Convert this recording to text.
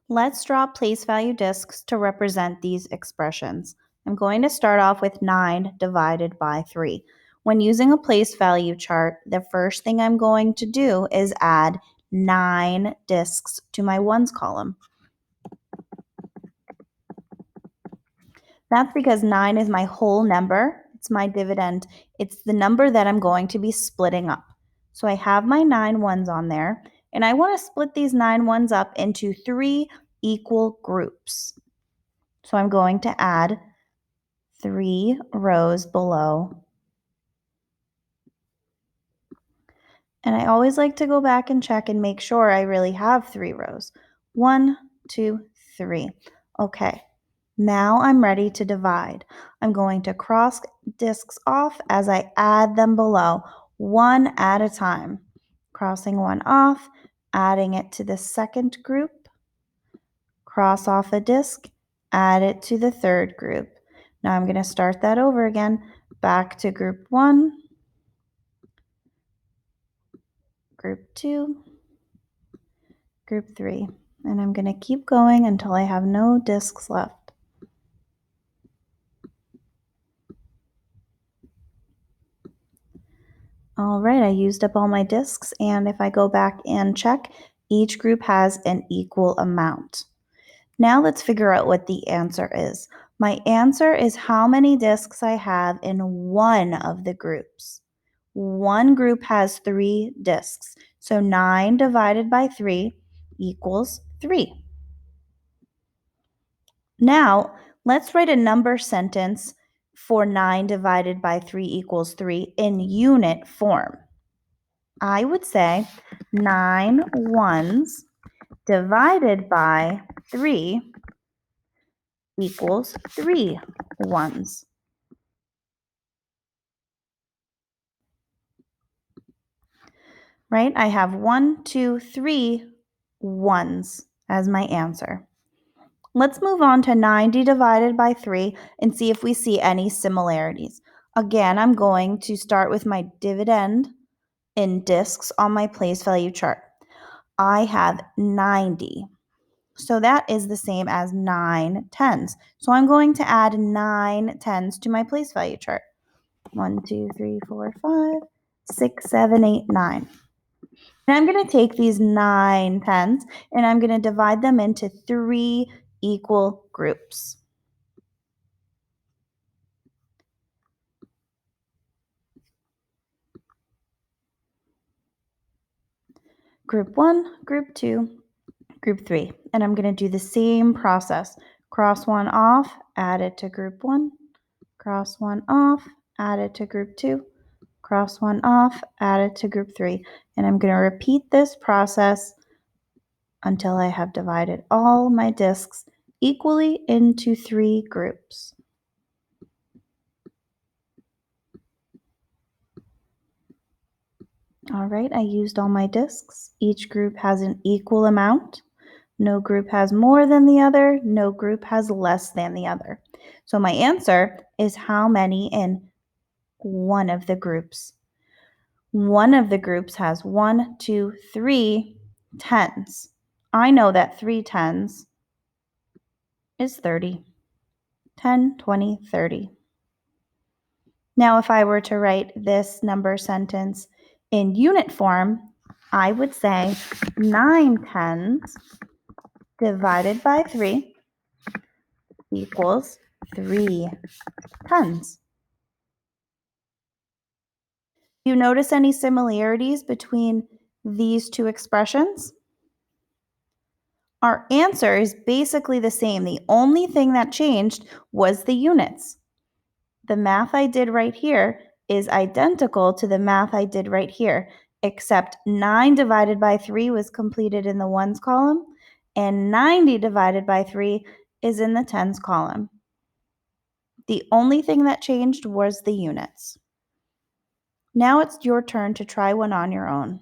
Let's draw place value discs to represent these expressions. I'm going to start off with 9 divided by 3. When using a place value chart, the first thing I'm going to do is add 9 discs to my ones column. That's because 9 is my whole number. It's my dividend. It's the number that I'm going to be splitting up. So I have my 9 ones on there, and I want to split these 9 ones up into 3 equal groups. So I'm going to add 3 rows below. And I always like to go back and check and make sure I really have 3 rows. 1, 2, 3. Okay, now I'm ready to divide. I'm going to cross discs off as I add them below, one at a time. Crossing one off, adding it to the second group, cross off a disc, add it to the third group. Now I'm going to start that over again, back to group 1, group 2, group 3. And I'm going to keep going until I have no discs left. All right, I used up all my discs, and if I go back and check, each group has an equal amount. Now let's figure out what the answer is. My answer is how many discs I have in one of the groups. One group has 3 discs, so 9 divided by 3 equals 3. Now, let's write a number sentence for 9 divided by 3 equals 3 in unit form. I would say 9 ones divided by 3 equals 3 ones. Right? I have 1, 2, 3 ones as my answer. Let's move on to 90 divided by 3 and see if we see any similarities. Again, I'm going to start with my dividend in discs on my place value chart. I have 90. So that is the same as 9 tens. So I'm going to add 9 tens to my place value chart. 1, 2, 3, 4, 5, 6, 7, 8, 9. And I'm going to take these 9 tens and I'm going to divide them into 3 equal groups. Group 1, Group 2, Group 3. And I'm going to do the same process. Cross one off, add it to Group 1. Cross one off, add it to Group 2. Cross one off, add it to Group 3. And I'm going to repeat this process until I have divided all my discs equally into 3 groups. All right, I used all my discs. Each group has an equal amount. No group has more than the other. No group has less than the other. So my answer is how many in one of the groups. One of the groups has 1, 2, 3 tens. I know that 3 tens is 30. 10, 20, 30. Now, if I were to write this number sentence in unit form, I would say 9 tens divided by 3 equals 3 tens. Do you notice any similarities between these two expressions? Our answer is basically the same. The only thing that changed was the units. The math I did right here is identical to the math I did right here, except 9 divided by 3 was completed in the ones column, and 90 divided by 3 is in the tens column. The only thing that changed was the units. Now it's your turn to try one on your own.